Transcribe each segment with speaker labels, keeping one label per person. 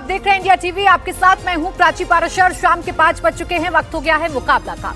Speaker 1: देख रहे हैं इंडिया टीवी। आपके साथ मैं हूं प्राची पाराशर। शाम के 5 बज चुके हैं, वक्त हो गया है मुकाबला का।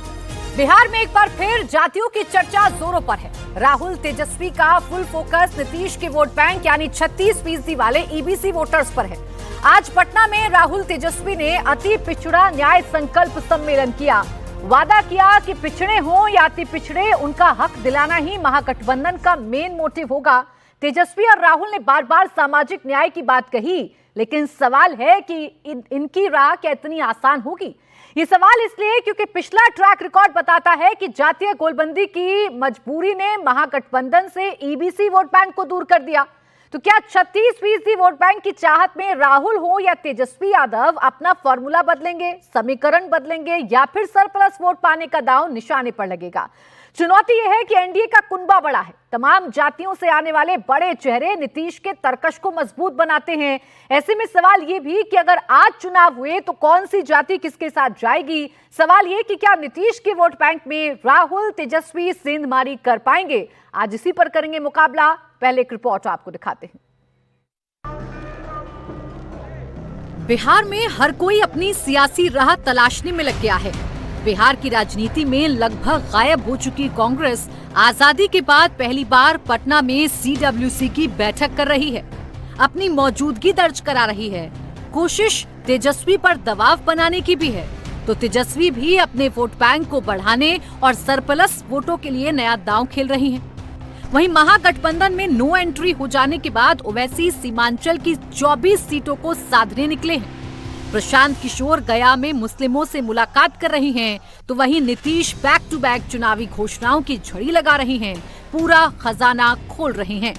Speaker 1: बिहार में एक बार फिर जातियों की चर्चा जोरों पर है। राहुल तेजस्वी का फुल फोकस नीतीश के वोट बैंक यानी 36% वाले ईबीसी वोटर्स पर है। आज पटना में राहुल तेजस्वी ने अति पिछड़ा न्याय संकल्प सम्मेलन किया। वादा किया कि पिछड़े हों या अति पिछड़े, उनका हक दिलाना ही महागठबंधन का मेन मोटिव होगा। तेजस्वी और राहुल ने बार बार सामाजिक न्याय की बात कही, लेकिन सवाल है कि इनकी राह क्या इतनी आसान होगी। ये सवाल इसलिए क्योंकि पिछला ट्रैक रिकॉर्ड बताता है कि जातीय गोलबंदी की मजबूरी ने महागठबंधन से ईबीसी वोट बैंक को दूर कर दिया। तो क्या 36% वोट बैंक की चाहत में राहुल हो या तेजस्वी यादव अपना फॉर्मूला बदलेंगे, समीकरण बदलेंगे या फिर सरप्लस वोट पाने का दांव निशाने पर लगेगा? चुनौती यह है कि एनडीए का कुनबा बड़ा है। तमाम जातियों से आने वाले बड़े चेहरे नीतीश के तर्कश को मजबूत बनाते हैं। ऐसे में सवाल ये भी कि अगर आज चुनाव हुए तो कौन सी जाति किसके साथ जाएगी। सवाल ये कि क्या नीतीश के वोट बैंक में राहुल तेजस्वी सेंधमारी कर पाएंगे? आज इसी पर करेंगे मुकाबला। पहले एक रिपोर्ट आपको दिखाते हैं। बिहार में हर कोई अपनी सियासी राह तलाशने में लग गया है। बिहार की राजनीति में लगभग गायब हो चुकी कांग्रेस आजादी के बाद पहली बार पटना में सीडब्ल्यूसी की बैठक कर रही है, अपनी मौजूदगी दर्ज करा रही है। कोशिश तेजस्वी पर दबाव बनाने की भी है, तो तेजस्वी भी अपने वोट बैंक को बढ़ाने और सरप्लस वोटों के लिए नया दांव खेल रही हैं। वहीं महागठबंधन में नो एंट्री हो जाने के बाद ओवैसी सीमांचल की 24 सीटों को साधने निकले हैं। प्रशांत किशोर गया में मुस्लिमों से मुलाकात कर रही हैं, तो वहीं नीतीश बैक टू बैक चुनावी घोषणाओं की झड़ी लगा रही हैं, पूरा खजाना खोल रहे हैं।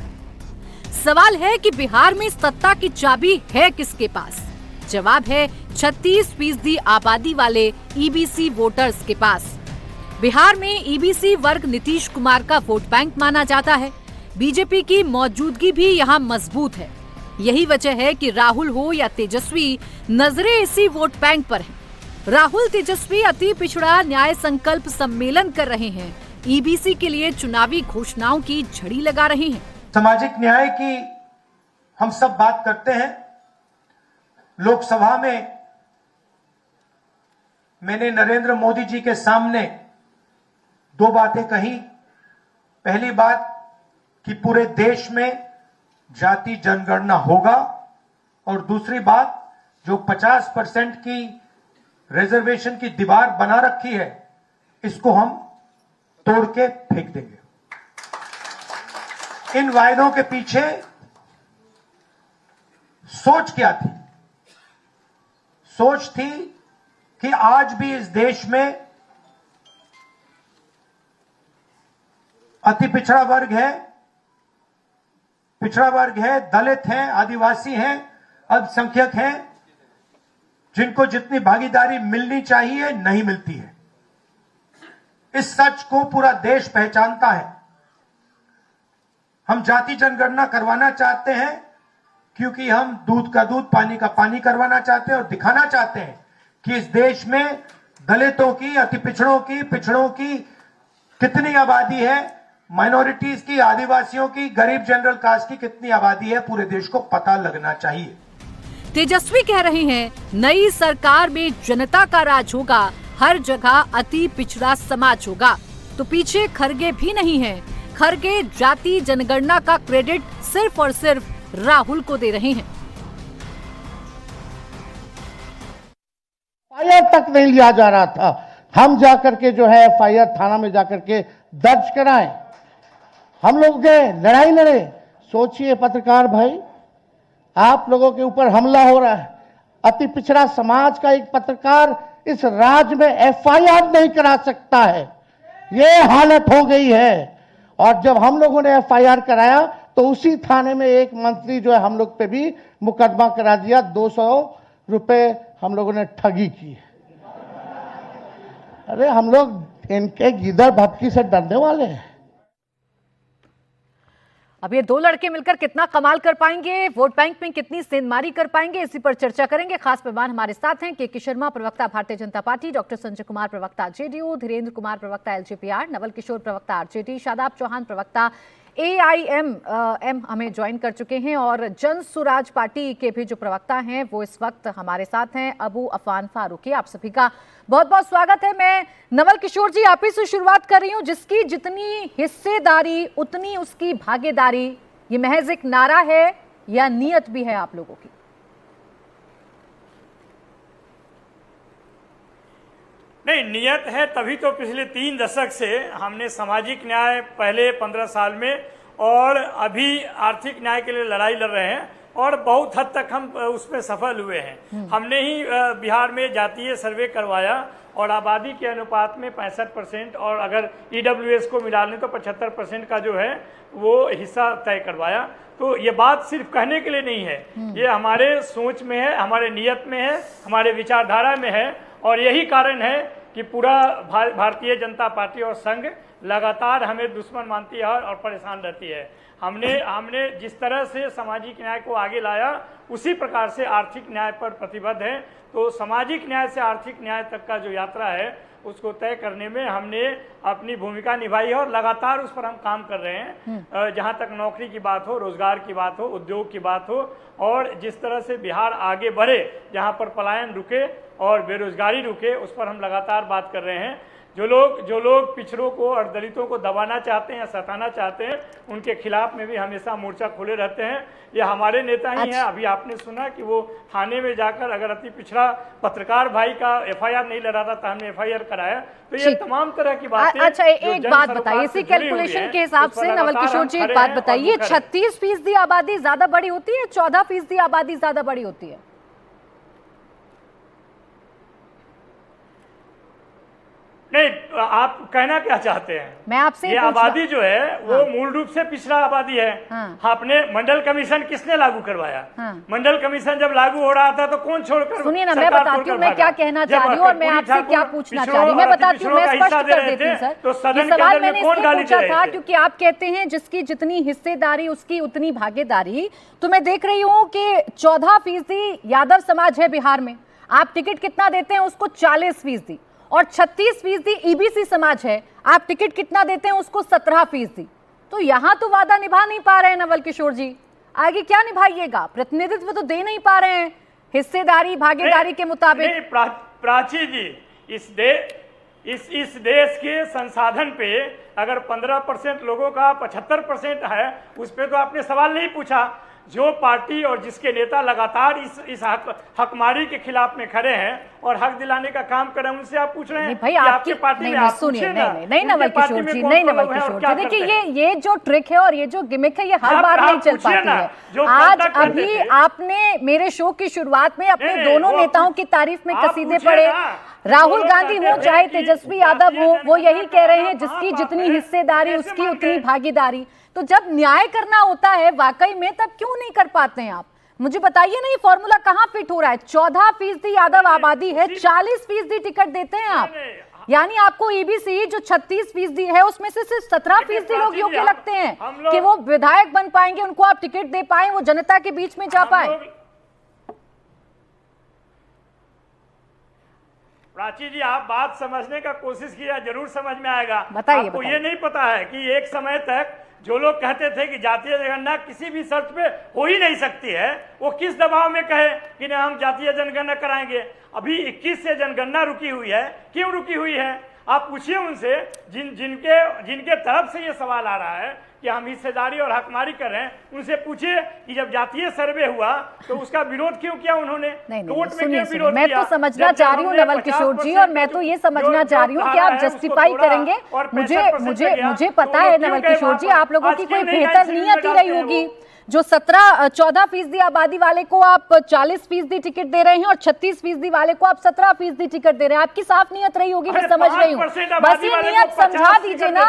Speaker 1: सवाल है कि बिहार में सत्ता की चाबी है किसके पास? जवाब है 36% आबादी वाले ईबीसी वोटर्स के पास। बिहार में ईबीसी वर्ग नीतीश कुमार का वोट बैंक माना जाता है। बीजेपी की मौजूदगी भी यहाँ मजबूत है। यही वजह है कि राहुल हो या तेजस्वी, नजरें इसी वोट बैंक पर हैं। राहुल तेजस्वी अति पिछड़ा न्याय संकल्प सम्मेलन कर रहे हैं, ईबीसी के लिए चुनावी घोषणाओं की झड़ी लगा रहे हैं।
Speaker 2: सामाजिक न्याय की हम सब बात करते हैं। लोकसभा में मैंने नरेंद्र मोदी जी के सामने 2 बातें कही। पहली बात कि पूरे देश में जाति जनगणना होगा, और दूसरी बात जो 50% की रिजर्वेशन की दीवार बना रखी है, इसको हम तोड़ के फेंक देंगे। इन वायदों के पीछे सोच क्या थी? सोच थी कि आज भी इस देश में अति पिछड़ा वर्ग है, दलित हैं, आदिवासी हैं, अल्पसंख्यक हैं, जिनको जितनी भागीदारी मिलनी चाहिए नहीं मिलती है। इस सच को पूरा देश पहचानता है। हम जाति जनगणना करवाना चाहते हैं क्योंकि हम दूध का दूध, पानी का पानी करवाना चाहते हैं और दिखाना चाहते हैं कि इस देश में दलितों की, अति पिछड़ों की कितनी आबादी है, माइनॉरिटीज की, आदिवासियों की, गरीब जनरल कास्ट की कितनी आबादी है, पूरे देश को पता लगना चाहिए।
Speaker 1: तेजस्वी कह रहे हैं नई सरकार में जनता का राज होगा, हर जगह अति पिछड़ा समाज होगा। तो पीछे खरगे भी नहीं हैं। खरगे जाति जनगणना का क्रेडिट सिर्फ और सिर्फ राहुल को दे रहे हैं।
Speaker 3: एफआईआर तक नहीं लिया जा रहा था। हम जाकर के जो है एफआईआर थाना में जाकर के दर्ज कराएं। हम लोग गए, लड़ाई लड़े। सोचिए पत्रकार भाई, आप लोगों के ऊपर हमला हो रहा है। अति पिछड़ा समाज का एक पत्रकार इस राज्य में एफआईआर नहीं करा सकता है, ये हालत हो गई है। और जब हम लोगों ने एफआईआर कराया तो उसी थाने में एक मंत्री जो है हम लोग पे भी मुकदमा करा दिया। 200 रुपए हम लोगों ने ठगी की। अरे हम लोग इनके गिदड़ भटकी से डरने वाले हैं?
Speaker 1: अब ये 2 लड़के मिलकर कितना कमाल कर पाएंगे, वोट बैंक में कितनी सेंधमारी कर पाएंगे, इसी पर चर्चा करेंगे। खास मेहमान हमारे साथ हैं के शर्मा, प्रवक्ता भारतीय जनता पार्टी, डॉक्टर संजय कुमार, प्रवक्ता जेडीयू, धीरेन्द्र कुमार, प्रवक्ता एलजेपीआर, नवल किशोर, प्रवक्ता आरजेडी, शादाब चौहान, प्रवक्ता AIM हमें ज्वाइन कर चुके हैं और जन सुराज पार्टी के भी जो प्रवक्ता हैं वो इस वक्त हमारे साथ हैं, अबू अफान फारूकी। आप सभी का बहुत बहुत स्वागत है। मैं नवल किशोर जी आप ही से शुरुआत कर रही हूँ। जिसकी जितनी हिस्सेदारी उतनी उसकी भागीदारी, ये महज एक नारा है या नीयत भी है आप लोगों की?
Speaker 4: नहीं, नियत है, तभी तो पिछले 3 दशक से हमने सामाजिक न्याय पहले 15 साल में और अभी आर्थिक न्याय के लिए लड़ाई लड़ रहे हैं और बहुत हद तक हम उसमें सफल हुए हैं। हमने ही बिहार में जातीय सर्वे करवाया और आबादी के अनुपात में 65% और अगर EWS को मिला लें तो 75% का जो है वो हिस्सा तय करवाया। तो ये बात सिर्फ कहने के लिए नहीं है, ये हमारे सोच में है, हमारे नियत में है, हमारे विचारधारा में है और यही कारण है कि पूरा भारतीय जनता पार्टी और संघ लगातार हमें दुश्मन मानती है और परेशान रहती है। हमने जिस तरह से सामाजिक न्याय को आगे लाया उसी प्रकार से आर्थिक न्याय पर प्रतिबद्ध है। तो सामाजिक न्याय से आर्थिक न्याय तक का जो यात्रा है उसको तय करने में हमने अपनी भूमिका निभाई है और लगातार उस पर हम काम कर रहे हैं। जहां तक नौकरी की बात हो, रोजगार की बात हो, उद्योग की बात हो और जिस तरह से बिहार आगे बढ़े, जहां पर पलायन रुके और बेरोजगारी रुके, उस पर हम लगातार बात कर रहे हैं। जो लोग पिछड़ों को और दलितों को दबाना चाहते हैं, सताना चाहते हैं, उनके खिलाफ में भी हमेशा मोर्चा खोले रहते हैं। ये हमारे नेता ही हैं। अभी आपने सुना कि वो थाने में जाकर अगर अति पिछड़ा पत्रकार भाई का FIR नहीं लड़ा था तो हमने FIR कराया। तो ये तमाम तरह की बातें।
Speaker 1: अच्छा, एक बात बताइए, इसी कैलकुलेशन के हिसाब से नवल किशोर जी एक बात बताइए, 36% आबादी ज्यादा बड़ी होती है, 14% आबादी ज्यादा बड़ी होती है?
Speaker 4: नहीं, आप कहना क्या चाहते हैं?
Speaker 1: मैं आपसे
Speaker 4: ये आबादी जो है वो मूल रूप से पिछड़ा आबादी है। आपने मंडल कमीशन किसने लागू करवाया? मंडल कमीशन जब लागू हो रहा था तो कौन छोड़कर?
Speaker 1: सुनिए ना, मैं बताती हूँ मैं क्या कहना चाह रही हूँ और मैं आपसे क्या पूछना चाह रही हूँ। मैं बताती हूँ, मैं स्पष्ट कर देती हूँ सर।
Speaker 4: तो
Speaker 1: ये सवाल मैंने इसलिए पूछा था क्योंकि आप कहते हैं जिसकी जितनी हिस्सेदारी उसकी उतनी भागीदारी। तो मैं देख रही हूँ कि 14% यादव समाज है बिहार में, आप टिकट कितना देते हैं उसको? 40%। और 36% EBC समाज है, आप टिकट कितना देते हैं उसको? 17%। तो यहां तो वादा निभा नहीं पा रहे हैं नवल किशोर जी, आगे क्या निभाइएगा? प्रतिनिधित्व तो दे नहीं पा रहे हैं हिस्सेदारी भागीदारी के मुताबिक।
Speaker 4: नहीं, प्राची जी, इस देश के संसाधन पे अगर 15% लोगों का 75% है, उस पे तो आपने सवाल नहीं पूछा। जो पार्टी और जिसके नेता लगातार इस हकमारी के खिलाफ में खड़े हैं और हक दिलाने का काम कर रहे हैं, उनसे आप पूछ रहे हैं
Speaker 1: भाई
Speaker 4: आपके पार्टी में? आप
Speaker 1: सुनिए, नहीं नवल किशोर जी, नहीं नवल किशोर जी, देखिए ये जो ट्रिक है और ये जो गिमिक है ये हर बार नहीं चल पाती है। आज अभी आपने मेरे शो की शुरुआत में अपने दोनों नेताओं की तारीफ में कसीदे पढ़े। राहुल गांधी हो चाहे तेजस्वी यादव हो, वो यही कह रहे हैं जिसकी जितनी हिस्सेदारी उसकी उतनी भागीदारी। तो जब न्याय करना होता है वाकई में, तब क्यों नहीं कर पाते हैं आप? मुझे बताइए ना, ये फॉर्मूला कहाँ फिट हो रहा है? 14% यादव आबादी है, 40% टिकट देते हैं आप, यानी आपको EBC जो 36% है उसमें से सिर्फ 17% लोग योग्य लगते हैं कि वो विधायक बन पाएंगे, उनको आप टिकट दे पाए, वो जनता के बीच में जा पाए।
Speaker 4: प्राची जी, आप बात समझने का कोशिश किया, जरूर समझ में आएगा।
Speaker 1: बताइए,
Speaker 4: आपको ये नहीं पता है कि एक समय तक जो लोग कहते थे कि जातीय जनगणना किसी भी शर्त पे हो ही नहीं सकती है, वो किस दबाव में कहे कि नहीं हम जातीय जनगणना कराएंगे? अभी 21 से जनगणना रुकी हुई है। क्यों रुकी हुई है? आप पूछिए उनसे जिनके तरफ से ये सवाल आ रहा है कि हम हिस्सेदारी और हकमारी कर रहे हैं, उनसे पूछिए कि जब जातीय सर्वे हुआ तो उसका विरोध क्यों किया उन्होंने? कोर्ट में क्यों विरोध
Speaker 1: मैं
Speaker 4: किया?
Speaker 1: तो समझना चाह रही हूँ नवल किशोर जी, और मैं तो ये समझना चाह रही हूँ कि आप जस्टिफाई करेंगे। मुझे पता है नवल किशोर जी, आप लोगों की कोई बेहतर नीयत ही रही होगी। जो 14% आबादी वाले को आप 40% टिकट दे रहे हैं और 36% वाले को आप 17% टिकट दे रहे हैं, आपकी साफ नीयत रही होगी, मैं समझ रही हूँ। बस ये नीयत समझा दीजिए ना,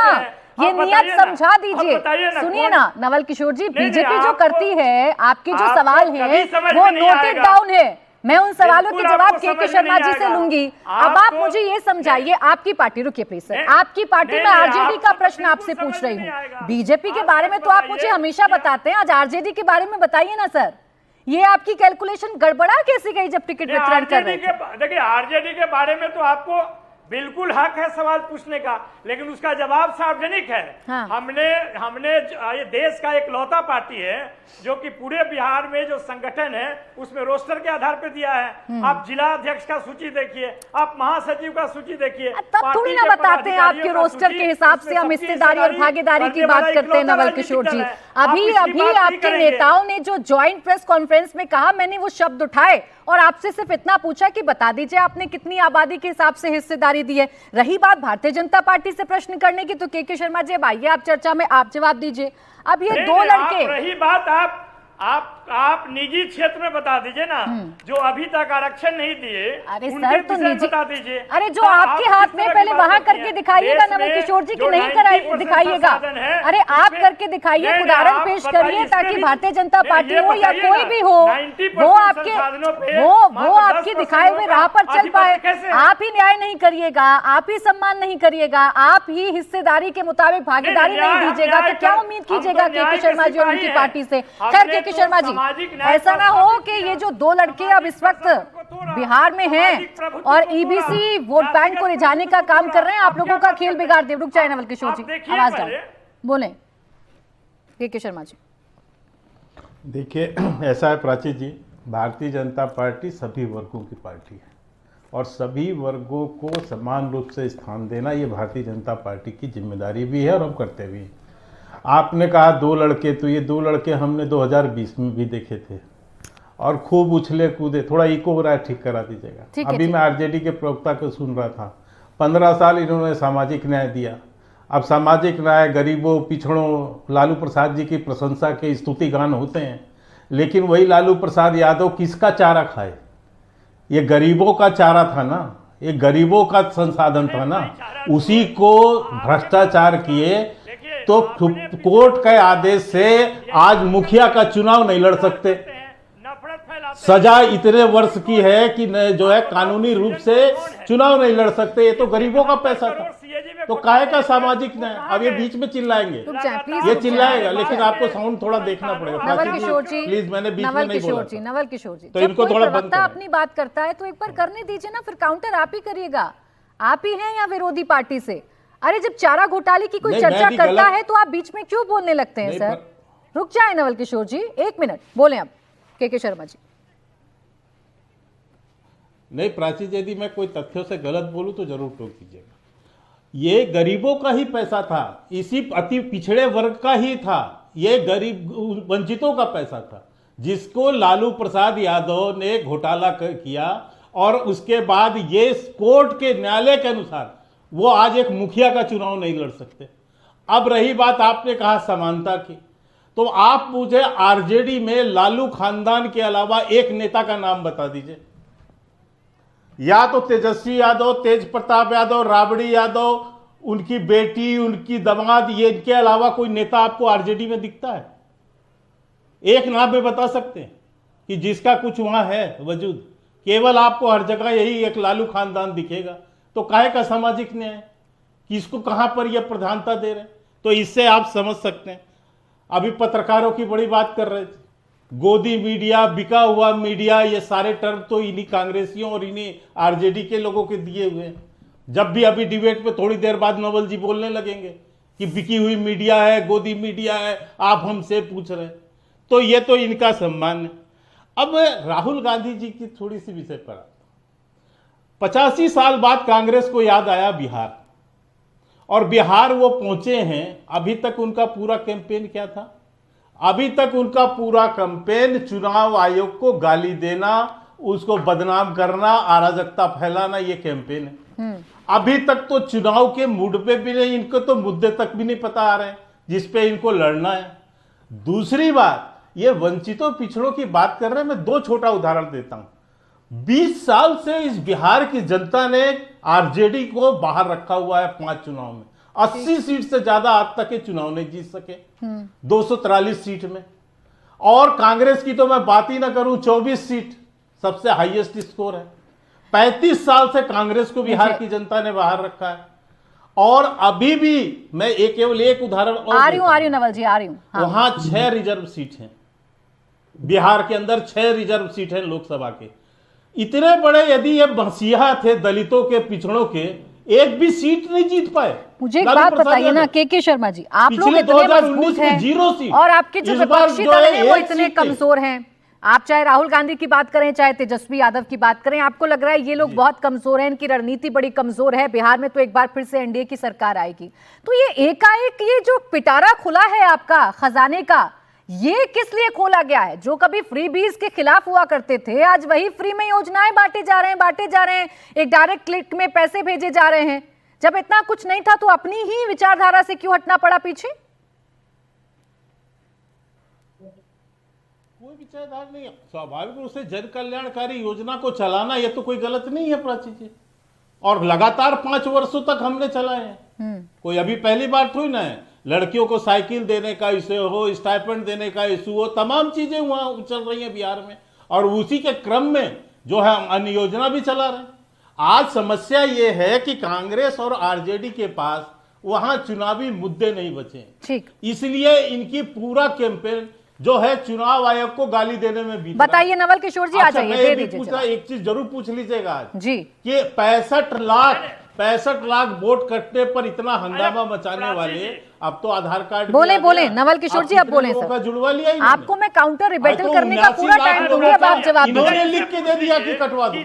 Speaker 1: ये नियत समझा दीजिए। सुनिए ना नवल किशोर जी, बीजेपी जो करती है, आपके जो सवाल हैं वो नोटेड डाउन है। मैं उन सवालों के जवाब के शर्मा जी से लूंगी। अब आप मुझे ये समझाइए, आपकी पार्टी, रुकिए प्लीज सर, आपकी पार्टी में आरजेडी का प्रश्न आपसे पूछ रही हूँ। बीजेपी के बारे में तो आप मुझे हमेशा बताते हैं, आज आरजेडी के बारे में बताइए ना सर। ये आपकी कैलकुलेशन गड़बड़ा कैसे गई जब टिकट वितरण कर रहे थे?
Speaker 4: देखिए, आरजेडी के बारे में तो आपको बिल्कुल हक है सवाल पूछने का, लेकिन उसका जवाब सार्वजनिक है।
Speaker 1: हाँ।
Speaker 4: हमने ये देश का एक लौता पार्टी है जो कि पूरे बिहार में जो संगठन है उसमें रोस्टर के आधार पर दिया है। आप जिला अध्यक्ष का सूची देखिए, आप महासचिव का सूची देखिए,
Speaker 1: तब थोड़ी ना बताते हैं आपके रोस्टर के हिसाब से हम हिस्सेदारी और भागीदारी की बात करते हैं। नवल किशोर जी, अभी आपके नेताओं ने जो ज्वाइंट प्रेस कॉन्फ्रेंस में कहा, मैंने वो शब्द उठाए और आपसे सिर्फ इतना पूछा कि बता दीजिए आपने कितनी आबादी के हिसाब से हिस्सेदारी दी है। रही बात भारतीय जनता पार्टी से प्रश्न करने की, तो के शर्मा जी अब आइए आप चर्चा में, आप जवाब दीजिए। अब ये दो लड़के,
Speaker 4: रही बात आप निजी क्षेत्र में बता दीजिए ना, जो अभी तक आरक्षण नहीं दिए।
Speaker 1: अरे
Speaker 4: उनके
Speaker 1: सर तो
Speaker 4: विषय में
Speaker 1: निजी,
Speaker 4: बता दीजिए।
Speaker 1: अरे जो आपके हाथ में पहले वहां करके दिखाइएगा नवल किशोर जी, की नहीं कराइए दिखाइएगा। अरे आप करके दिखाइए, उदाहरण पेश करिए ताकि भारतीय जनता पार्टी हो या कोई भी हो, वो आपकी दिखाए हुए राह पर चल पाए। आप ही न्याय नहीं करिएगा, आप ही सम्मान नहीं करिएगा, आप ही हिस्सेदारी के मुताबिक भागीदारी नहीं दीजिएगा, तो क्या उम्मीद कीजिएगा के शर्मा जी और उनकी पार्टी से। खैर के शर्मा जी, ऐसा ना हो कि ये जो दो लड़के अब इस वक्त बिहार में हैं और ईबीसी वोट बैंक को रिझाने का काम कर रहे हैं, आप लोगों का खेल बिगाड़ दे। रुक जाए नवल किशोर जी, आवाज डाल बोले के शर्मा जी।
Speaker 5: देखिए ऐसा है प्राची जी, भारतीय जनता पार्टी सभी वर्गों की पार्टी है और सभी वर्गों को समान रूप से स्थान देना ये भारतीय जनता पार्टी की जिम्मेदारी भी है और हम करते भी हैं। आपने कहा दो लड़के, तो ये दो लड़के हमने 2020 में भी देखे थे और खूब उछले कूदे। थोड़ा इको राय ठीक करा दीजिएगा। अभी मैं आरजेडी के प्रवक्ता को सुन रहा था, 15 साल इन्होंने सामाजिक न्याय दिया। अब सामाजिक न्याय, गरीबों, पिछड़ों, लालू प्रसाद जी की प्रशंसा के स्तुति गान होते हैं, लेकिन वही लालू प्रसाद यादव किसका चारा खाए? ये गरीबों का चारा था ना, ये गरीबों का संसाधन था ना, उसी को भ्रष्टाचार किए तो कोर्ट के आदेश से आज मुखिया का चुनाव नहीं लड़ सकते। सजा इतने वर्ष की है कि जो है कानूनी रूप से चुनाव नहीं लड़ सकते। ये तो गरीबों का पैसा था, तो काहे का सामाजिक न्याय? अब ये बीच में चिल्लाएंगे, ये चिल्लाएगा, लेकिन आपको साउंड थोड़ा देखना पड़ेगा।
Speaker 1: नवल किशोर जी,
Speaker 5: प्लीज, मैंने बीच में नहीं बोला था।
Speaker 1: नवल किशोर जी,
Speaker 5: तो इनको थोड़ा बंद करें।
Speaker 1: अपनी बात करता है तो एक बार करने दीजिए ना, फिर काउंटर आप ही करिएगा। आप ही हैं या विरोधी पार्टी से? अरे जब चारा घोटाले की कोई चर्चा करता है तो आप बीच में क्यों बोलने लगते हैं सर? रुक जाए नवल किशोर जी, 1 मिनट बोले अब के शर्मा जी।
Speaker 5: नहीं प्राची, यदि मैं कोई तथ्यों से गलत बोलूं तो जरूर टोक दीजिएगा। ये गरीबों का ही पैसा था, इसी अति पिछड़े वर्ग का ही था, ये गरीब वंचितों का पैसा था, जिसको लालू प्रसाद यादव ने घोटाला किया और उसके बाद ये कोर्ट के न्यायालय के अनुसार वो आज एक मुखिया का चुनाव नहीं लड़ सकते। अब रही बात, आपने कहा समानता की, तो आप मुझे आरजेडी में लालू खानदान के अलावा एक नेता का नाम बता दीजिए। या तो तेजस्वी यादव, तेज प्रताप यादव, राबड़ी यादव, उनकी बेटी, उनकी दामाद, ये इनके अलावा कोई नेता आपको आरजेडी में दिखता है? एक नाम में बता सकते हैं कि जिसका कुछ वहां है वजूद? केवल आपको हर जगह यही एक लालू खानदान दिखेगा। तो काहे का सामाजिक न्याय? किसको कहां पर यह प्रधानता दे रहे? तो इससे आप समझ सकते हैं। अभी पत्रकारों की बड़ी बात कर रहे थे, गोदी मीडिया, बिका हुआ मीडिया, ये सारे टर्म तो इन्हीं कांग्रेसियों और इन्हीं आरजेडी के लोगों के दिए हुए हैं। जब भी अभी डिबेट में थोड़ी देर बाद नवल जी बोलने लगेंगे कि बिकी हुई मीडिया है, गोदी मीडिया है, आप हमसे पूछ रहे हैं, तो ये तो इनका सम्मान है। अब राहुल गांधी जी की थोड़ी सी विषय पर, 85 साल बाद कांग्रेस को याद आया बिहार, और बिहार वो पहुंचे हैं। अभी तक उनका पूरा कैंपेन क्या था? अभी तक उनका पूरा कैंपेन चुनाव आयोग को गाली देना, उसको बदनाम करना, अराजकता फैलाना, ये कैंपेन है। अभी तक तो चुनाव के मूड पे भी नहीं, इनको तो मुद्दे तक भी नहीं पता आ रहे हैं जिस पे इनको लड़ना है। दूसरी बात, ये वंचितों पिछड़ों की बात कर रहे हैं। मैं 2 छोटा उदाहरण देता हूं। 20 साल से इस बिहार की जनता ने आरजेडी को बाहर रखा हुआ है 5 चुनाव में। 80 सीट से ज्यादा आज तक के चुनाव नहीं जीत सके, 243 सीट में। और कांग्रेस की तो मैं बात ही ना करूं, 24 सीट सबसे हाईएस्ट स्कोर है। 35 साल से कांग्रेस को बिहार की जनता ने बाहर रखा है। और अभी भी मैं केवल एक उदाहरण और
Speaker 1: आ रही हूं नवल जी, आ रही हूं। हाँ।
Speaker 5: वहां 6 रिजर्व सीट हैं, बिहार के अंदर 6 रिजर्व सीट हैं लोकसभा के। इतने बड़े यदि ये मसीहा थे दलितों के, पिछड़ों के, एक भी सीट नहीं जीत पाए।
Speaker 1: मुझे एक
Speaker 5: लालू
Speaker 1: बात
Speaker 5: प्रसाद
Speaker 1: बताइए ना
Speaker 5: यादव।
Speaker 1: के शर्मा जी, आप लोग
Speaker 5: पिछले
Speaker 1: इतने
Speaker 5: 2019
Speaker 1: मजबूत
Speaker 5: में
Speaker 1: हैं
Speaker 5: 0 सीट,
Speaker 1: और आपके जो
Speaker 5: इस बार
Speaker 1: विपक्षी
Speaker 5: जो
Speaker 1: दल
Speaker 5: है
Speaker 1: हैं वो
Speaker 5: 1
Speaker 1: इतने
Speaker 5: सीट है।
Speaker 1: कमजोर हैं। आप चाहे राहुल गांधी की बात करें, चाहे तेजस्वी यादव की बात करें, आपको लग रहा है ये लोग बहुत कमजोर हैं, इनकी रणनीति बड़ी कमजोर है, बिहार में तो एक बार फिर से एनडीए की सरकार आएगी। तो ये एकाएक ये जो पिटारा खुला है आपका खजाने का, ये किस लिए खोला गया है? जो कभी फ्री बीज के खिलाफ हुआ करते थे, आज वही फ्री में योजनाएं बांटे जा रहे हैं, एक डायरेक्ट क्लिक में पैसे भेजे जा रहे हैं। जब इतना कुछ नहीं था तो अपनी ही विचारधारा से क्यों हटना पड़ा पीछे?
Speaker 5: कोई विचारधारा नहीं है। स्वाभाविक रूप से जन कल्याणकारी योजना को चलाना ये तो कोई गलत नहीं है प्राची जी, और लगातार 5 वर्षों तक हमने चलाए हैं। कोई अभी पहली बार थोड़ी ना है। लड़कियों को साइकिल देने का इशू हो, स्टाइपेंड देने का इशू हो, तमाम चीजें वहां चल रही हैं बिहार में, और उसी के क्रम में जो है हम अन्य योजना भी चला रहे हैं। आज समस्या ये है कि कांग्रेस और आरजेडी के पास वहां चुनावी मुद्दे नहीं बचे,
Speaker 1: ठीक,
Speaker 5: इसलिए इनकी पूरा कैंपेन जो है चुनाव आयोग को गाली देने में बीत रहा है।
Speaker 1: बताइए नवल किशोर जी, आ
Speaker 5: अच्छा,
Speaker 1: जाइए,
Speaker 5: मैं
Speaker 1: दे
Speaker 5: ये भी
Speaker 1: दीजिए
Speaker 5: पूछना,
Speaker 1: जवाब।
Speaker 5: एक चीज जरूर पूछ लीजिएगा आज
Speaker 1: जी,
Speaker 5: कि 65 लाख वोट कटने पर इतना हंगामा मचाने वाले, अब तो आधार कार्ड भी
Speaker 1: बोले
Speaker 5: आ
Speaker 1: बोले
Speaker 5: गया।
Speaker 1: नवल किशोर
Speaker 5: अब
Speaker 1: जी, अब
Speaker 5: कितने
Speaker 1: बोले
Speaker 5: लोगों
Speaker 1: सर।
Speaker 5: का जुड़वा लिया इन्होंने?
Speaker 1: आपको मैं काउंटर रिबेटल
Speaker 5: तो
Speaker 1: करने का
Speaker 5: 79
Speaker 1: पूरा
Speaker 5: लाख
Speaker 1: टाइम
Speaker 5: लोगों
Speaker 1: दूंगी, अब
Speaker 5: का
Speaker 1: आप जवाब
Speaker 5: इन्होंने
Speaker 1: दीजिए।
Speaker 5: लिख के दे दिया कि कटवा दो।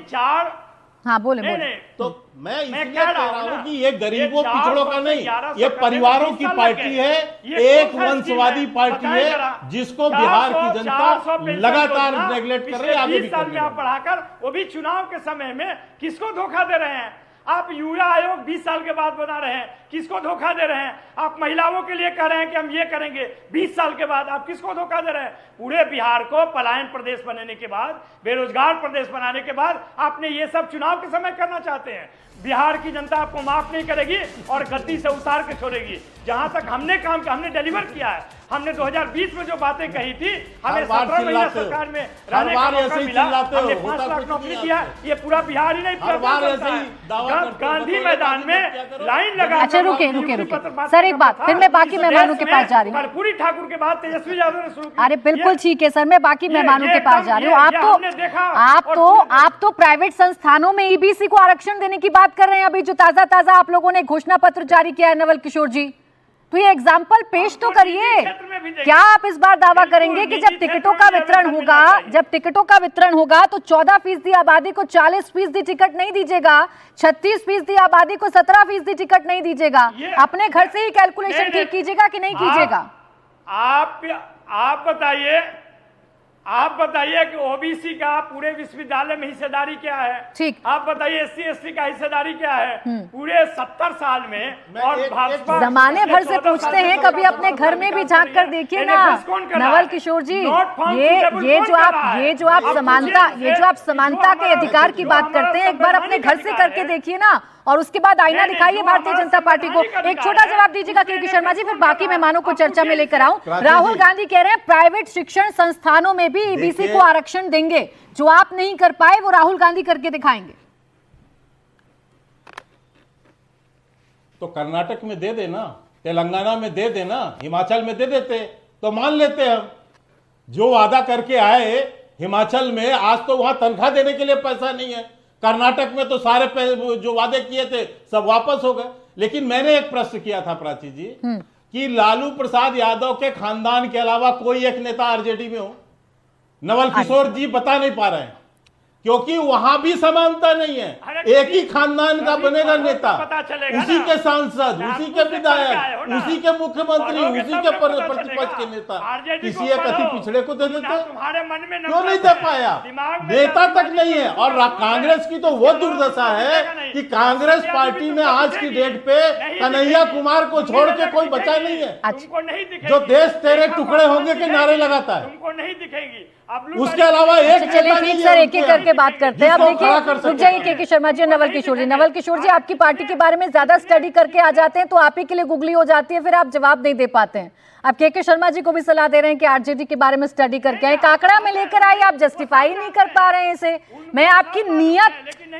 Speaker 1: हाँ बोले
Speaker 4: नहीं,
Speaker 1: बोले।
Speaker 4: नहीं,
Speaker 5: तो मैं इसलिए
Speaker 4: कह
Speaker 5: कह
Speaker 4: रहा
Speaker 5: रहा
Speaker 4: हूं
Speaker 5: हूं
Speaker 4: ना,
Speaker 5: कि ये गरीबों
Speaker 4: ये
Speaker 5: पिछड़ों का
Speaker 4: 400
Speaker 5: नहीं,
Speaker 4: से 1100
Speaker 5: ये
Speaker 4: करने में
Speaker 5: परिवारों
Speaker 4: 20
Speaker 5: की
Speaker 4: साल
Speaker 5: पार्टी
Speaker 4: लगे।
Speaker 5: है,
Speaker 4: ये
Speaker 5: एक
Speaker 4: कौन सा
Speaker 5: वंशवादी
Speaker 4: स्कीम है?
Speaker 5: पार्टी
Speaker 4: बताएं
Speaker 5: है
Speaker 4: जरा।
Speaker 5: जिसको बिहार की
Speaker 4: 400
Speaker 5: जनता
Speaker 4: पेंशन
Speaker 5: लगातार
Speaker 4: योजना
Speaker 5: नेगलेक्ट कर रही
Speaker 4: पिछले
Speaker 5: है, आगे
Speaker 4: 20
Speaker 5: भी
Speaker 4: साल में
Speaker 5: करेगी।
Speaker 4: आप बढ़ाकर, वो भी चुनाव के समय में किसको धोखा दे रहे हैं? आप युवा आयोग 20 साल के बाद बना रहे हैं, किसको धोखा दे रहे हैं? आप महिलाओं के लिए कह रहे हैं कि हम ये करेंगे, 20 साल के बाद आप किसको धोखा दे रहे हैं? पूरे बिहार को पलायन प्रदेश बनने के बाद, बेरोजगार प्रदेश बनाने के बाद आपने ये सब चुनाव के समय करना चाहते हैं। बिहार की जनता आपको माफ नहीं करेगी और गद्दी से उतार के छोड़ेगी। जहां तक हमने काम किया, हमने डिलीवर किया है। हमने 2020 में जो बातें कही थी, हमें 17 महीना सरकार में रहने का मौका मिला, हमने 5 लाख नौकरी दिया। ये पूरा बिहार ही नहीं, गांधी मैदान में लाइन लगा।
Speaker 1: अच्छा रुके सर, एक बात फिर मैं बाकी मेहमानों के पास जा रही हूँ।
Speaker 4: कर्पूरी ठाकुर के बाद तेजस्वी यादव ने शुरू किया।
Speaker 1: अरे बिल्कुल ठीक है सर, मैं बाकी मेहमानों के पास जा रही हूँ। आप तो प्राइवेट संस्थानों में ईबीसी को आरक्षण देने की बात कर रहे हैं। अभी जो ताजा आप लोगों ने घोषणा पत्र जारी किया है नवल किशोर जी, तो ये एग्जाम्पल पेश तो करिए। क्या आप इस बार दावा करेंगे कि जब टिकटों का वितरण होगा तो 14% आबादी को 40% टिकट नहीं दीजिएगा, 36% आबादी को 17% टिकट नहीं दीजिएगा? अपने घर से ही कैलकुलेशन ठीक कीजिएगा कि नहीं कीजिएगा?
Speaker 4: आप बताइए कि ओबीसी का पूरे विश्वविद्यालय में हिस्सेदारी क्या है?
Speaker 1: ठीक।
Speaker 4: आप बताइए एससी एसटी का हिस्सेदारी क्या है पूरे 70 साल में? और भाजपा
Speaker 1: जमाने भर से पूछते हैं, कभी अपने घर में भी झांक कर देखिए ना नवल किशोर जी। ये जो आप समानता के अधिकार की बात करते हैं, एक बार अपने घर से करके देखिए ना, और उसके बाद आईना दिखाइए भारतीय जनता पार्टी को। एक छोटा जवाब दीजिएगा के शर्मा जी, फिर बाकी मेहमानों को चर्चा में लेकर आऊं। राहुल गांधी कह रहे हैं प्राइवेट शिक्षण संस्थानों में भी ईबीसी को आरक्षण देंगे। जो आप नहीं कर पाए वो राहुल गांधी करके दिखाएंगे।
Speaker 5: तो कर्नाटक में दे देना, तेलंगाना में दे देना, हिमाचल में दे देते तो मान लेते हम। जो वादा करके आए हिमाचल में, आज तो वहां तनख्वाह देने के लिए पैसा नहीं है। कर्नाटक में तो सारे जो वादे किए थे सब वापस हो गए। लेकिन मैंने एक प्रश्न किया था प्राची जी कि लालू प्रसाद यादव के खानदान के अलावा कोई एक नेता आरजेडी में हो? नवल किशोर जी बता नहीं पा रहे हैं, क्योंकि वहां भी समानता नहीं है। एक ही खानदान का बनेगा नेता, उसी के सांसद, उसी के विधायक, उसी के मुख्यमंत्री, उसी के प्रतिपक्ष के नेता। किसी एक अति पिछड़े को दे देते? क्यों नहीं दे पाया? नेता तक नहीं है। और कांग्रेस की तो वो दुर्दशा है कि कांग्रेस पार्टी में आज की डेट पे कन्हैया कुमार को छोड़ के कोई बचा नहीं है जो देश तेरे टुकड़े होंगे के नारे लगाता है।
Speaker 4: तुमको नहीं दिखेगी।
Speaker 5: उसके अलावा एक
Speaker 1: चलिए ठीक सर, एक एक करके बात करते हैं। अब देखिए, रुक जाइए के शर्मा जी, नवल किशोर जी। नवल किशोर जी, आपकी पार्टी के बारे में ज्यादा स्टडी करके आ जाते हैं तो आप ही के लिए गुगली हो जाती है, फिर आप जवाब नहीं दे पाते हैं। अब के शर्मा जी को भी सलाह दे रहे हैं कि आरजेडी के बारे में स्टडी करके आए। काकड़ा में लेकर आए, आप जस्टिफाई नहीं कर पा रहे हैं इसे। मैं आपकी नियत,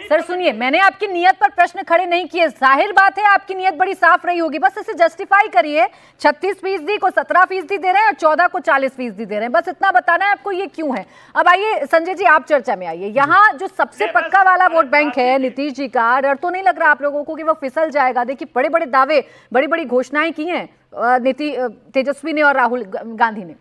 Speaker 1: सर सुनिए, मैंने आपकी नियत पर प्रश्न खड़े नहीं किए। जाहिर बात है आपकी नियत बड़ी साफ रही होगी, बस इसे जस्टिफाई करिए। 36% को 17% दे रहे हैं और 14 को 40% दे रहे हैं, बस इतना बताना है आपको। ये क्यों है। अब आइए संजय जी, आप चर्चा में आइए। यहाँ जो सबसे पक्का वाला वोट बैंक है नीतीश जी का, डर तो नहीं लग रहा आप लोगों को कि वो फिसल जाएगा? देखिए बड़े बड़े दावे, बड़ी बड़ी घोषणाएं की हैं तेजस्वी ने और राहुल गांधी ने।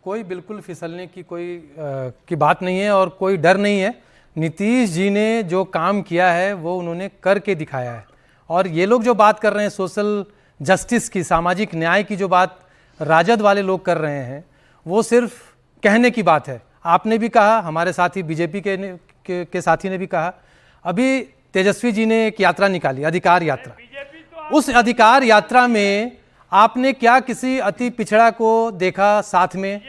Speaker 6: कोई बिल्कुल फिसलने की की बात नहीं है और कोई डर नहीं है। नीतीश जी ने जो काम किया है वो उन्होंने करके दिखाया है। और ये लोग जो बात कर रहे हैं सोशल जस्टिस की, सामाजिक न्याय की जो बात राजद वाले लोग कर रहे हैं, वो सिर्फ कहने की बात है। आपने भी कहा, हमारे साथी बीजेपी के साथी ने भी कहा। अभी तेजस्वी जी ने एक यात्रा निकाली, अधिकार यात्रा। उस अधिकार यात्रा में आपने क्या किसी अति पिछड़ा को देखा साथ में?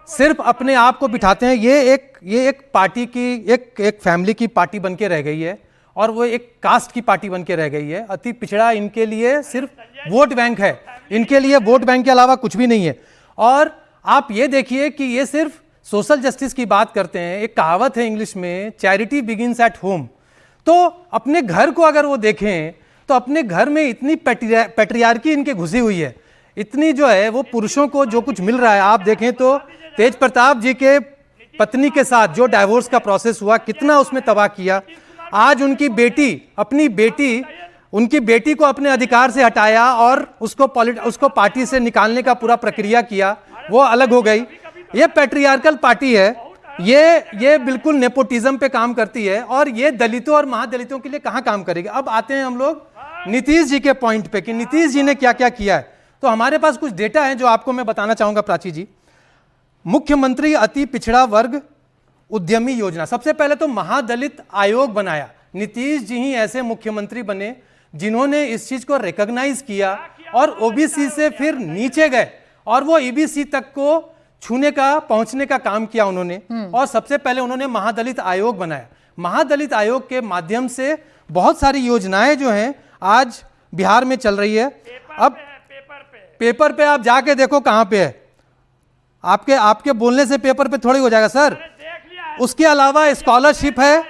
Speaker 6: सिर्फ अपने आप को बिठाते हैं। ये एक पार्टी की, एक फैमिली की पार्टी बन के रह गई है और वो एक कास्ट की पार्टी बन के रह गई है। अति पिछड़ा इनके लिए सिर्फ वोट बैंक है, इनके लिए वोट बैंक के अलावा कुछ भी नहीं है। और आप ये देखिए कि ये सिर्फ सोशल जस्टिस की बात करते हैं। एक कहावत है इंग्लिश में, चैरिटी बिगिंस एट होम। तो अपने घर को अगर वो देखें तो अपने घर में इतनी पैट्रियार्की इनके घुसी हुई है, इतनी जो है वो पुरुषों को जो कुछ मिल रहा है। आप देखें तो तेज प्रताप जी के पत्नी के साथ जो डाइवोर्स का प्रोसेस हुआ, कितना उसमें तबाह किया। आज उनकी बेटी को अपने अधिकार से हटाया और उसको पार्टी से निकालने का पूरा प्रक्रिया किया, वो अलग हो गई। ये पैट्रियार्कल पार्टी है, ये बिल्कुल नेपोटिज्म पे काम करती है और ये दलितों और महादलितों के लिए कहां काम करेगी। अब आते हैं हम लोग नीतीश जी के पॉइंट पे कि नीतीश जी ने क्या क्या किया है। तो हमारे पास कुछ डेटा है जो आपको मैं बताना चाहूंगा प्राची जी। मुख्यमंत्री अति पिछड़ा वर्ग उद्यमी योजना, सबसे पहले तो महादलित आयोग बनाया। नीतीश जी ही ऐसे मुख्यमंत्री बने जिन्होंने इस चीज को रिकॉग्नाइज किया और ओबीसी से फिर नीचे गए और वो ईबीसी तक को छूने का, पहुंचने का काम किया उन्होंने। और सबसे पहले उन्होंने महादलित आयोग बनाया। महादलित आयोग के माध्यम से बहुत सारी योजनाएं जो हैं आज बिहार में चल रही है। अब पेपर पे आप जाके देखो कहां पे है, आपके बोलने से पेपर पे थोड़ी हो जाएगा सर। उसके अलावा स्कॉलरशिप है,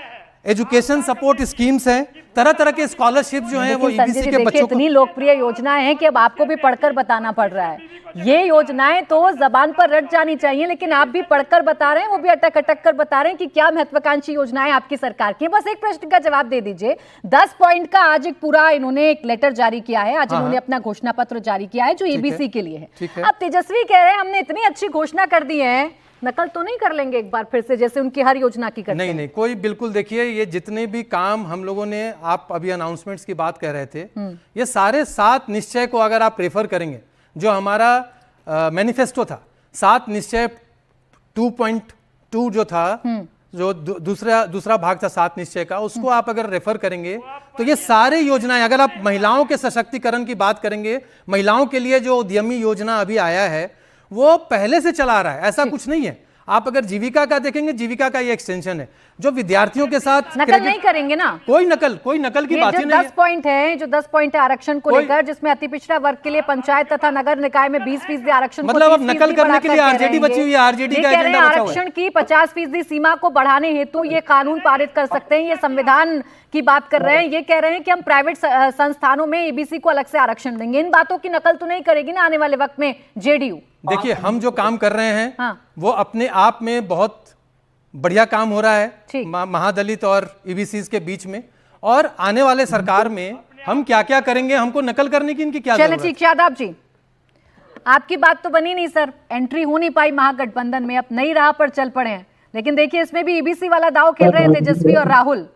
Speaker 6: एजुकेशन सपोर्ट स्कीम्स हैं, तरह तरह के स्कॉलरशिप जो हैं वो ईबीसी के बच्चों को।
Speaker 1: इतनी लोकप्रिय योजनाएं हैं कि अब आपको भी पढ़कर बताना पड़ रहा है। ये योजनाएं तो जबान पर रट जानी चाहिए, लेकिन आप भी पढ़कर बता रहे हैं, वो भी अटक अटक कर बता रहे हैं कि क्या महत्वाकांक्षी योजनाएं आपकी सरकार की। बस एक प्रश्न का जवाब दे दीजिए। 10 पॉइंट का आज एक पूरा इन्होंने एक लेटर जारी किया है, आज इन्होंने अपना घोषणा पत्र जारी किया है जो ईबीसी के लिए है। अब तेजस्वी कह रहे हैं हमने इतनी अच्छी घोषणा कर दी है, नकल तो नहीं कर लेंगे एक बार फिर से जैसे उनकी हर योजना की करते हैं?
Speaker 6: नहीं, कोई बिल्कुल। देखिए ये जितने भी काम हम लोगों ने, आप अभी अनाउंसमेंट्स की बात कर रहे थे, ये सारे 7 निश्चय को अगर आप रेफर करेंगे, जो हमारा मैनिफेस्टो था, 7 निश्चय 2.2 जो था, जो दूसरा भाग था 7 निश्चय का, उसको आप अगर रेफर करेंगे तो ये सारे योजनाएं, अगर आप महिलाओं के सशक्तिकरण की बात करेंगे, महिलाओं के लिए जो उद्यमी योजना अभी आया है वो पहले से चला रहा है, ऐसा कुछ नहीं है। आप अगर जीविका का देखेंगे, जीविका का ये एक्सटेंशन है जो विद्यार्थियों के साथ
Speaker 1: नकल नहीं करेंगे ना,
Speaker 6: कोई नकल की बात ही नहीं है।
Speaker 1: 10 पॉइंट है, जो 10 पॉइंट है आरक्षण को लेकर, जिसमें अति पिछड़ा वर्ग के लिए पंचायत तथा नगर निकाय में 20% आरक्षण,
Speaker 6: मतलब अब नकल करने के लिए आरजेडी बची हुई है, आरजेडी का एजेंडा बचा हुआ है।
Speaker 1: आरक्षण की 50% सीमा को बढ़ाने हेतु ये कानून पारित कर सकते हैं, ये संविधान की बात कर रहे हैं। ये कह रहे हैं कि हम प्राइवेट संस्थानों में ईबीसी को अलग से आरक्षण देंगे। इन बातों की नकल तो नहीं करेगी ना आने वाले वक्त में जेडीयू?
Speaker 6: देखिए हम जो काम कर रहे हैं वो अपने आप में बहुत बढ़िया काम हो रहा है महादलित और ईबीसी के बीच में, और आने वाले सरकार में हम क्या क्या करेंगे, हमको नकल करने की इनकी क्या जरूरत है?
Speaker 1: चलिए ठीक, यादव जी आपकी बात तो बनी नहीं सर, एंट्री हो नहीं पाई महागठबंधन में, अब नई राह पर चल पड़े हैं। लेकिन देखिए इसमें भी ईबीसी वाला दाव खेल रहे हैं तेजस्वी और राहुल।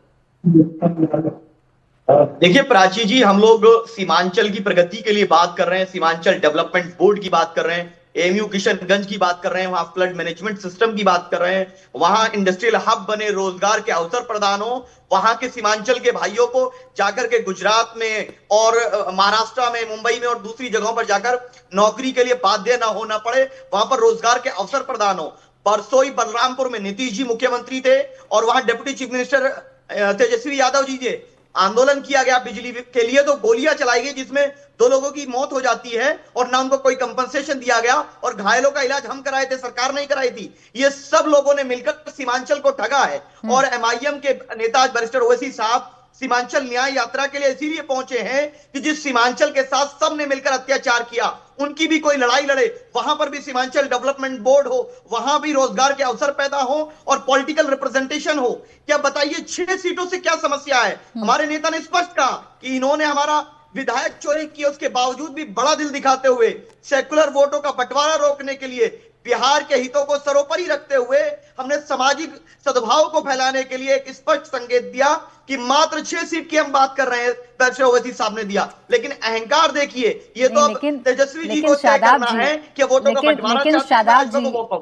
Speaker 7: देखिए प्राची जी, हम लोग सीमांचल की प्रगति के लिए बात कर रहे हैं, सीमांचल डेवलपमेंट बोर्ड की बात कर रहे हैं, एमयू किशनगंज की बात कर रहे हैं, वहां फ्लड मैनेजमेंट सिस्टम की बात कर रहे हैं, वहां इंडस्ट्रियल हब बने, रोजगार के अवसर प्रदान हो, वहां के सीमांचल के भाइयों को जाकर के गुजरात में और महाराष्ट्र में, मुंबई में और दूसरी जगहों पर जाकर नौकरी के लिए बाध्य न होना पड़े, वहां पर रोजगार के अवसर प्रदान हो। परसों ही बलरामपुर में नीतीश जी मुख्यमंत्री थे और वहां deputy chief minister Tejashwi Yadav ji थे, आंदोलन किया गया बिजली के लिए, तो गोलियां चलाई गई जिसमें 2 लोगों की मौत हो जाती है और ना उनको कोई कंपनसेशन दिया गया, और घायलों का इलाज हम कराए थे, सरकार नहीं कराई थी। ये सब लोगों ने मिलकर सीमांचल को ठगा है। और एमआईएम के नेता बरिस्टर ओवैसी साहब सीमांचल न्याय यात्रा के लिए इसीलिए पहुंचे हैं कि जिस सीमांचल के साथ सबने मिलकर अत्याचार किया उनकी भी कोई लड़ाई लड़े, वहां पर भी सीमांचल डेवलपमेंट बोर्ड हो, वहां भी रोजगार के अवसर पैदा हो और पॉलिटिकल रिप्रेजेंटेशन हो। क्या बताइए 6 सीटों से क्या समस्या है? हमारे नेता ने स्पष्ट कहा कि इन्होंने हमारा विधायक चोरी किए, उसके बावजूद भी बड़ा दिल दिखाते हुए सेकुलर वोटों का बंटवारा रोकने के लिए, बिहार के हितों को सर्वोपरि रखते हुए हमने सामाजिक सद्भाव को फैलाने के लिए एक स्पष्ट संकेत दिया कि मात्र 6 सीट की हम बात कर रहे हैं, वैसे ओवैसी साहब ने दिया। लेकिन अहंकार देखिए, ये तो अब तेजस्वी जी को तय करना है कि वोटों का बंटवारा।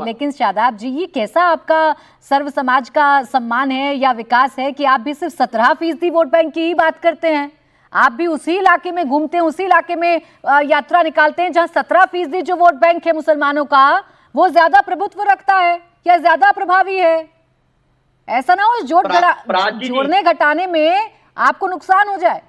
Speaker 1: लेकिन शादाब जी, ये कैसा आपका सर्व समाज का सम्मान है या विकास है कि आप भी सिर्फ 17% वोट बैंक की ही बात करते हैं? आप भी उसी इलाके में घूमते हैं, उसी इलाके में यात्रा निकालते हैं जहां 17% जो वोट बैंक है मुसलमानों का, वो ज्यादा प्रभुत्व रखता है या ज्यादा प्रभावी है। ऐसा ना हो जोड़ने घटाने में आपको नुकसान हो जाए।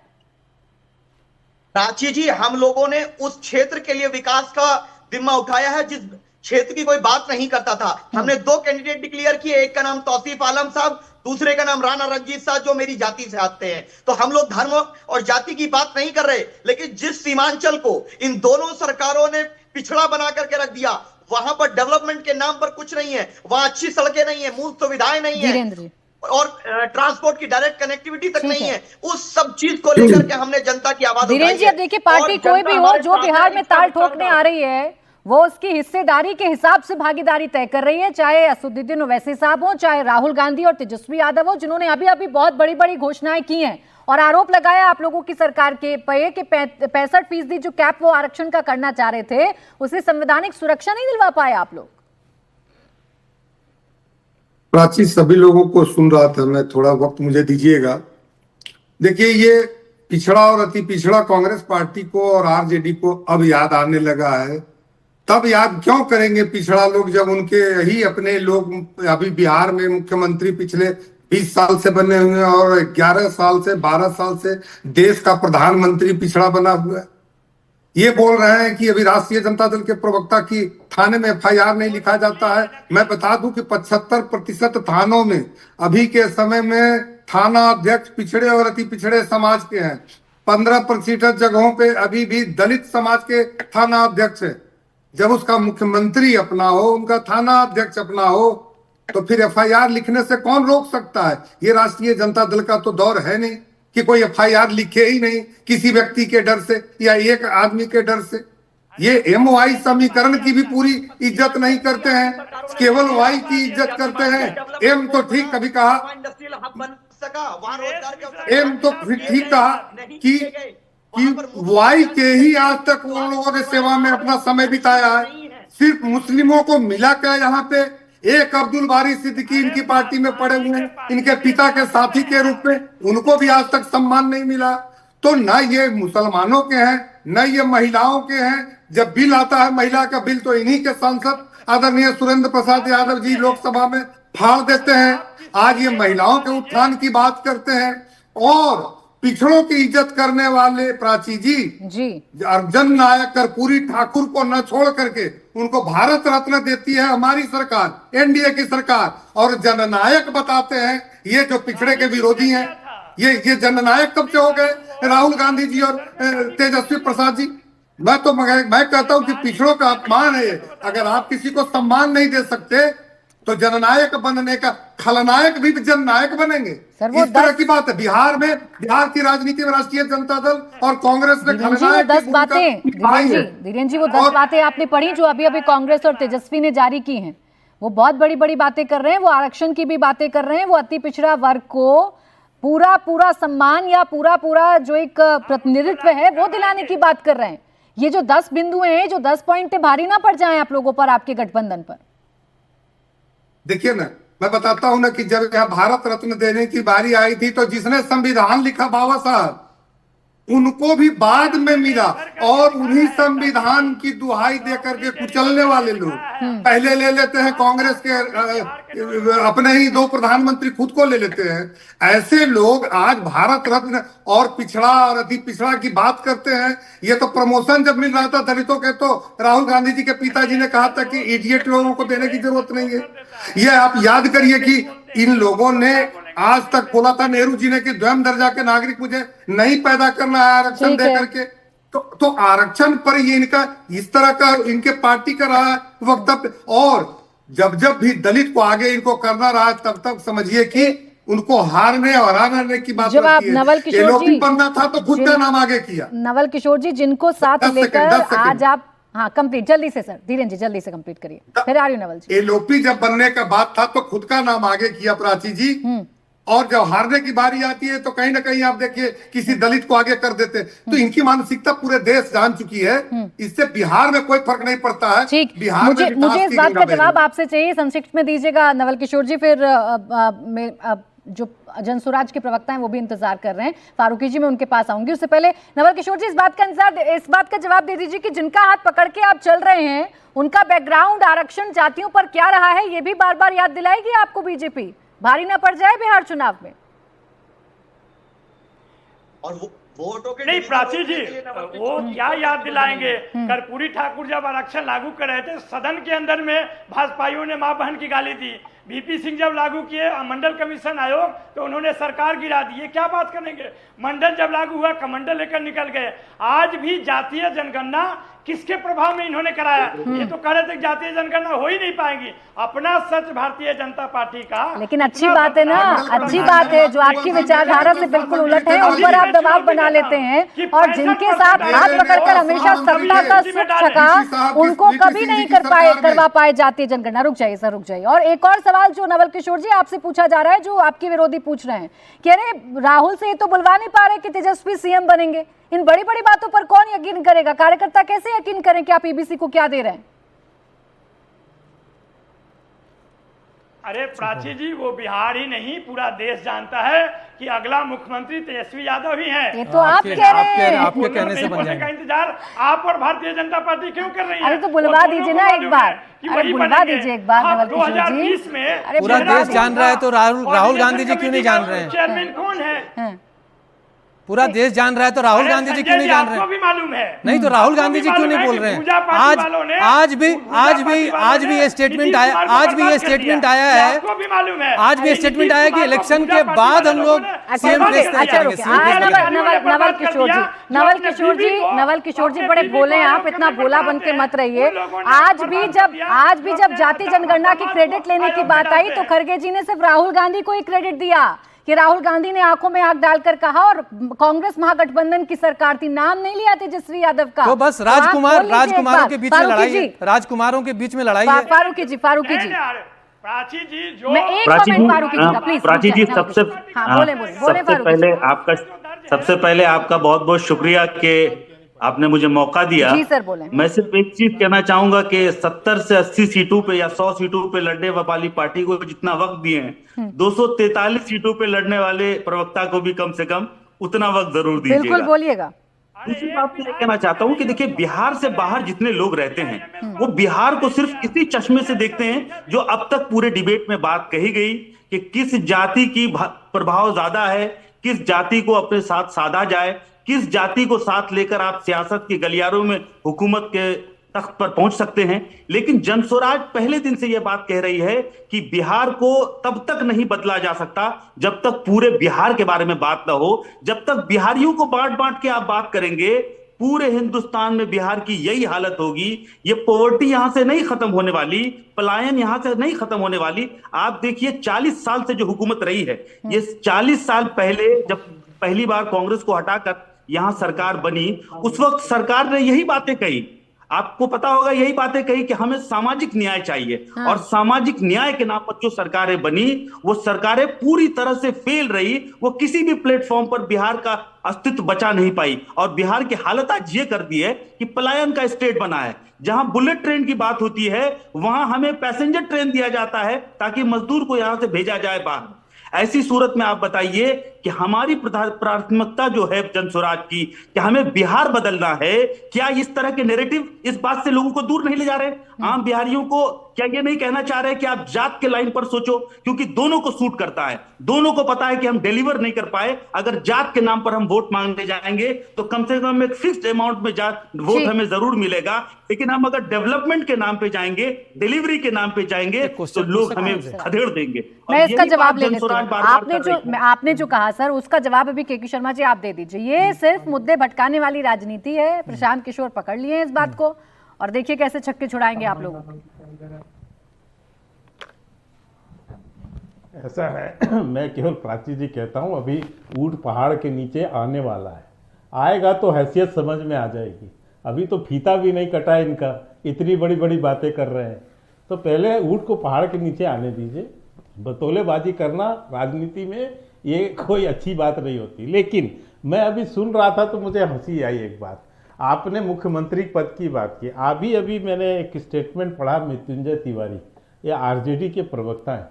Speaker 7: प्राची जी, हम लोगों ने उस क्षेत्र के लिए विकास का जिम्मा उठाया है जिस क्षेत्र की कोई बात नहीं करता था। हमने 2 कैंडिडेट डिक्लेयर किए, एक का नाम तौसीफ आलम साहब, दूसरे का नाम राणा रंजीत साहब जो मेरी जाति से आते हैं। तो हम लोग धर्म और जाति की बात नहीं कर रहे, लेकिन जिस सीमांचल को इन दोनों सरकारों ने पिछड़ा बना करके रख दिया, वहां पर डेवलपमेंट के नाम पर कुछ नहीं है, वहां अच्छी सड़कें नहीं है, मूल सुविधाएं नहीं है और ट्रांसपोर्ट की डायरेक्ट कनेक्टिविटी तक नहीं है। उस सब चीज को लेकर के हमने जनता की आवाज उठाई है।
Speaker 1: धीरेन्द्र जी, अब देखिए, पार्टी कोई भी हो जो बिहार में ताल ठोकने आ रही है, वो उसकी हिस्सेदारी के हिसाब से भागीदारी तय कर रही है, चाहे असदुद्दीन ओवैसी साहब हो, चाहे राहुल गांधी और तेजस्वी यादव हो, जिन्होंने अभी अभी बहुत बड़ी बड़ी घोषणाएं की हैं और आरोप लगाया आप लोगों की सरकार के पे कि 65% जो कैप वो आरक्षण का करना चाह रहे थे, उसे संवैधानिक सुरक्षा नहीं दिलवा पाए आप लोग।
Speaker 8: प्राची, सभी लोगों को सुन रहा था मैं, थोड़ा वक्त मुझे दीजिएगा। देखिए, ये पिछड़ा और अति पिछड़ा कांग्रेस पार्टी को और आरजेडी को अब याद आने लगा है। तब याद क्यों करेंगे पिछड़ा लोग जब उनके ही अपने लोग अभी बिहार में मुख्यमंत्री पिछले 20 साल से बने हुए हैं और 11 साल से 12 साल से देश का प्रधानमंत्री पिछड़ा बना हुआ है। ये बोल रहे हैं कि अभी राष्ट्रीय जनता दल के प्रवक्ता की थाने में FIR नहीं लिखा जाता है। मैं बता दूं कि 75% थानों में अभी के समय में थाना अध्यक्ष पिछड़े और अति पिछड़े समाज के हैं। 15% जगहों पे अभी भी दलित समाज के थाना अध्यक्ष है। जब उसका मुख्यमंत्री अपना हो, उनका थाना अध्यक्ष अपना हो, तो फिर FIR लिखने से कौन रोक सकता है? ये राष्ट्रीय जनता दल का तो दौर है नहीं कि कोई FIR लिखे ही नहीं किसी व्यक्ति के डर से या एक आदमी के डर से। ये MY समीकरण की भी पूरी इज्जत नहीं करते हैं, केवल Y की इज्जत करते हैं। M तो ठीक कभी कहा, M तो ठीक कहा कि Y के ही आज तक उन लोगों ने सेवा में अपना समय बिताया है। सिर्फ मुस्लिमों को मिला क्या यहाँ पे? एक अब्दुल बारी सिद्दीकी इनकी पार्टी में पड़े हुए हैं, इनके पिता के साथी के रूप में, उनको भी आज तक सम्मान नहीं मिला। तो न ये मुसलमानों के हैं, न ये महिलाओं के हैं। जब बिल आता है महिला का बिल, तो इन्हीं के सांसद आदरणीय सुरेंद्र प्रसाद यादव जी लोकसभा में फाड़ देते हैं। आज ये महिलाओं के उत्थान की बात करते हैं और पिछड़ों की इज्जत करने वाले प्राची जी जन नायक कर्पूरी ठाकुर को न छोड़ करके उनको भारत रत्न देती है हमारी सरकार, NDA की सरकार, और जननायक बताते हैं ये जो पिछड़े के विरोधी हैं। ये जननायक कब से हो गए? राहुल गांधी जी और तेजस्वी प्रसाद जी। मैं कहता हूं कि पिछड़ों का अपमान है। अगर आप किसी को सम्मान नहीं दे सकते तो जननायक बनने का खलनायक भी जननायक बनेंगे। इस तरह की बात है। बिहार की राजनीति में राष्ट्रीय जनता दल और कांग्रेस ने खलनायक
Speaker 1: 10 बातें धीरेन्द्र जी, वो 10 बातें आपने पढ़ी जो अभी अभी कांग्रेस और तेजस्वी ने जारी की हैं। वो बहुत बड़ी बड़ी बातें कर रहे हैं, वो आरक्षण की भी बातें कर रहे हैं, वो अति पिछड़ा वर्ग को पूरा सम्मान या पूरा जो एक प्रतिनिधित्व है वो दिलाने की बात कर रहे हैं। ये जो 10 बिंदु हैं, जो 10 पॉइंट भारी ना पड़ जाएं आप लोगों पर, आपके गठबंधन पर।
Speaker 8: देखिए ना, मैं बताता हूं ना कि जब यह भारत रत्न देने की बारी आई थी तो जिसने संविधान लिखा बाबा साहब, उनको भी बाद में मिला और उन्हीं संविधान की दुहाई देकर के कुचलने वाले लोग पहले ले लेते हैं। कांग्रेस के अपने ही 2 प्रधानमंत्री खुद को ले लेते हैं। ऐसे लोग आज भारत रत्न और पिछड़ा और अति पिछड़ा की बात करते हैं। ये तो प्रमोशन जब मिल रहा था दलितों के, तो राहुल गांधी जी के पिताजी ने कहा था कि इडियट लोगों को देने की जरूरत नहीं है। ये आप याद करिए कि इन लोगों ने आज तक बोला था नेहरू जी ने कि द्वैम दर्जा के नागरिक मुझे नहीं पैदा करना है आरक्षण
Speaker 1: ठीक
Speaker 8: दे
Speaker 1: है।
Speaker 8: करके। तो आरक्षण पर ये इनका इस तरह का इनके पार्टी का रहा है वक्तव्य। और जब जब भी दलित को आगे इनको करना रहा तब तक समझिए कि उनको हारने और हराने की बात
Speaker 1: जब आप
Speaker 8: होती है।
Speaker 1: नवल किशोर
Speaker 8: एलओपी
Speaker 1: जी
Speaker 8: बनना था तो खुद का नाम आगे किया।
Speaker 1: नवल किशोर जी, जिनको साथ
Speaker 8: 10
Speaker 1: लेकर
Speaker 8: सेकंड, 10 सेकंड।
Speaker 1: आज आप, हाँ कंप्लीट जल्दी से सर, धीरेन जी जल्दी से कंप्लीट करिए, फिर आ रही हूं नवल जी।
Speaker 8: एलओपी जब बनने का बात था तो खुद का नाम आगे किया प्राची जी। और जब हारने की बारी आती है तो कहीं ना कहीं आप देखिए किसी दलित को आगे कर देते। तो इनकी मानसिकता पूरे देश जान चुकी है। इससे बिहार में कोई फर्क नहीं पड़ता है।
Speaker 1: ठीक,
Speaker 8: बिहार
Speaker 1: मुझे
Speaker 8: में विकास
Speaker 1: मुझे इस
Speaker 8: की
Speaker 1: बात का
Speaker 8: गंगा
Speaker 1: जवाब
Speaker 8: बह
Speaker 1: आपसे चाहिए, संक्षिप्त में दीजिएगा नवल किशोर जी, फिर जो जनसुराज के प्रवक्ता हैं वो भी इंतजार कर रहे हैं। फारूकी जी मैं उनके पास आऊंगी, उससे पहले नवल किशोर जी इस बात का जवाब दे दीजिए कि जिनका हाथ पकड़ के आप चल रहे हैं उनका बैकग्राउंड आरक्षण जातियों पर क्या रहा है, ये भी बार बार याद दिलाएगी आपको बीजेपी, भारी ना पड़ जाए बिहार चुनाव में।
Speaker 7: और वोटों के
Speaker 4: नहीं प्राची जी, वो क्या याद दिलाएंगे। कर्पूरी ठाकुर जब आरक्षण लागू कर रहे थे सदन के अंदर में भाजपाइयों ने मां बहन की गाली दी। वीपी सिंह जब लागू किए मंडल कमीशन आयोग तो उन्होंने सरकार गिरा दी। ये क्या बात करेंगे। मंडल जब लागू हुआ कमंडल लेकर निकल गए। आज भी जातीय जनगणना किसके प्रभाव में इन्होंने कराया। ये तो कह रहे थे जातीय जनगणना हो ही नहीं पाएगी। अपना सच भारतीय जनता पार्टी का।
Speaker 1: लेकिन अच्छी बात है ना, अच्छी बात है, जो आपकी विचारधारा से बिल्कुल उलट है उन पर आप दबाव बना लेते हैं, और जिनके साथ हाथ पकड़कर हमेशा सत्ता का सुख छका उनको कभी नहीं करवा पाए जातीय जनगणना। रुक जाइए सर, रुक जाइए। और एक और सवाल जो नवल किशोर जी आपसे पूछा जा रहा है, जो आपके विरोधी पूछ रहे हैं कि अरे राहुल से ये तो बुलवा नहीं पा रहे कि तेजस्वी सीएम बनेंगे। इन बड़ी बड़ी बातों पर कौन यकीन करेगा, कार्यकर्ता कैसे यकीन करें कि आप ईबीसी को क्या दे रहे हैं।
Speaker 4: अरे प्राची जी, वो बिहार ही नहीं पूरा देश जानता है कि अगला मुख्यमंत्री तेजस्वी यादव ही हैं।
Speaker 1: ये तो आप कह रहे हैं।
Speaker 6: आपके कहने से बन जाएगा।
Speaker 4: इंतजार आप और भारतीय जनता पार्टी क्यों कर रही है।
Speaker 1: अरे तो बुलवा दीजिए ना एक बार, अरे बुलवा दीजिए एक बार नवल किशोर जी।
Speaker 4: 2020 में
Speaker 1: अरे
Speaker 6: पूरा
Speaker 1: बुलवा
Speaker 6: देश जान रहा है तो राहुल गांधी जी क्यों नहीं जान रहे हैं।
Speaker 4: चेयरमैन कौन है।
Speaker 6: पूरा देश जान रहा है तो राहुल गांधी जी क्यों नहीं जान रहे
Speaker 4: आपको भी मालूम है।
Speaker 6: नहीं तो राहुल गांधी जी क्यों नहीं बोल रहे हैं। आज भी ये स्टेटमेंट आया, आज भी ये स्टेटमेंट आया है,
Speaker 4: आपको भी मालूम है।
Speaker 6: आज भी स्टेटमेंट आया कि इलेक्शन के बाद हम लोग सीएम फेस करेंगे।
Speaker 1: नवल किशोर जी बड़े भोले हैं आप, इतना भोला बन के मत रहिए। आज भी जब जाति जनगणना की क्रेडिट लेने की बात आई तो खड़गे जी ने सिर्फ राहुल गांधी को ही क्रेडिट दिया कि राहुल गांधी ने आंखों में आंख डालकर कहा, और कांग्रेस महागठबंधन की सरकार थी, नाम नहीं लिया तेजस्वी यादव का।
Speaker 6: तो बस राजकुमारों के बीच में लड़ाई है, राजकुमारों के बीच में लड़ाई है।
Speaker 1: फारूकी जी
Speaker 4: प्राची जी, जो
Speaker 1: मैं एक कमेंट फारूकी जी का प्लीज।
Speaker 9: प्राची जी, सबसे पहले आपका बहुत बहुत शुक्रिया कि आपने मुझे मौका दिया।
Speaker 1: जी सर बोले।
Speaker 9: मैं सिर्फ एक चीज कहना चाहूंगा कि 70 से 80 सीटों पे या 100 सीटों पे लड़ने वाली पार्टी को जितना वक्त दिए हैं 243 सीटों पे लड़ने वाले प्रवक्ता को भी कम से कम उतना वक्त जरूर दीजिएगा।
Speaker 1: बिल्कुल बोलिएगा।
Speaker 9: दूसरी बात मैं कहना चाहता हूं कि देखिए, बिहार से बाहर जितने लोग रहते हैं वो बिहार को सिर्फ इसी चश्मे से देखते हैं जो अब तक पूरे डिबेट में बात कही गई कि किस जाति की प्रभाव ज्यादा है, किस जाति को अपने साथ साधा जाए, किस जाति को साथ लेकर आप सियासत के गलियारों में हुकूमत के तख्त पर पहुंच सकते हैं। लेकिन जनसुराज पहले दिन से यह बात कह रही है कि बिहार को तब तक नहीं बदला जा सकता जब तक पूरे बिहार के बारे में बात ना हो। जब तक बिहारियों को बांट बांट के आप बात करेंगे, पूरे हिंदुस्तान में बिहार की यही हालत होगी। ये पॉवर्टी यहां से नहीं खत्म होने वाली, पलायन यहां से नहीं खत्म होने वाली। आप देखिए 40 साल से जो हुकूमत रही है, ये 40 साल पहले जब पहली बार कांग्रेस को हटाकर यहां सरकार बनी, उस वक्त सरकार ने यही बातें कही, आपको पता होगा, यही बातें कही कि हमें सामाजिक न्याय चाहिए। और सामाजिक न्याय के नाम पर जो सरकारें बनी वो सरकारें पूरी तरह से फेल रही। वो किसी भी प्लेटफॉर्म पर बिहार का अस्तित्व बचा नहीं पाई। और बिहार की हालत आज ये कर दी है कि पलायन का स्टेट बना है। जहां बुलेट ट्रेन की बात होती है वहां हमें पैसेंजर ट्रेन दिया जाता है ताकि मजदूर को यहां से भेजा जाए बाहर। ऐसी सूरत में आप बताइए कि हमारी प्राथमिकता जो है जन स्वराज की, कि हमें बिहार बदलना है, क्या इस तरह के नैरेटिव इस बात से लोगों को दूर नहीं ले जा रहे? आम बिहारियों को क्या ये नहीं कहना चाह रहे कि आप जात के लाइन पर सोचो? क्योंकि दोनों को सूट करता है, दोनों को पता है कि हम डिलीवर नहीं कर पाए। अगर जात के नाम पर हम वोट मांगने जाएंगे तो कम से कम एक फिक्स्ड अमाउंट में वोट हमें जरूर मिलेगा, लेकिन हम अगर डेवलपमेंट के नाम पे जाएंगे, डिलीवरी के नाम पे जाएंगे तो लोग हमें खदेड़ देंगे।
Speaker 1: मैं इसका जवाब ले लेती हूं। आपने जो कहा सर, उसका जवाब अभी के शर्मा जी आप दे दीजिए। ये सिर्फ मुद्दे भटकाने वाली राजनीति है। प्रशांत किशोर पकड़ लिए इस बात को और देखिए कैसे छक्के छुड़ाएंगे आप लोगों को।
Speaker 5: ऐसा है, मैं केवल प्राची जी कहता हूं, अभी ऊंट पहाड़ के नीचे आने वाला है, आएगा तो हैसियत समझ में आ जाएगी। अभी तो फीता भी नहीं कटा इनका, इतनी बड़ी बड़ी बातें कर रहे हैं। तो पहले ऊंट को पहाड़ के नीचे आने दीजिए। बतौलेबाजी करना राजनीति में ये कोई अच्छी बात नहीं होती। लेकिन मैं अभी सुन रहा था तो मुझे हंसी आई एक बात। आपने मुख्यमंत्री पद की बात की, अभी मैंने एक स्टेटमेंट पढ़ा, मृत्युंजय तिवारी, ये आरजेडी के प्रवक्ता हैं,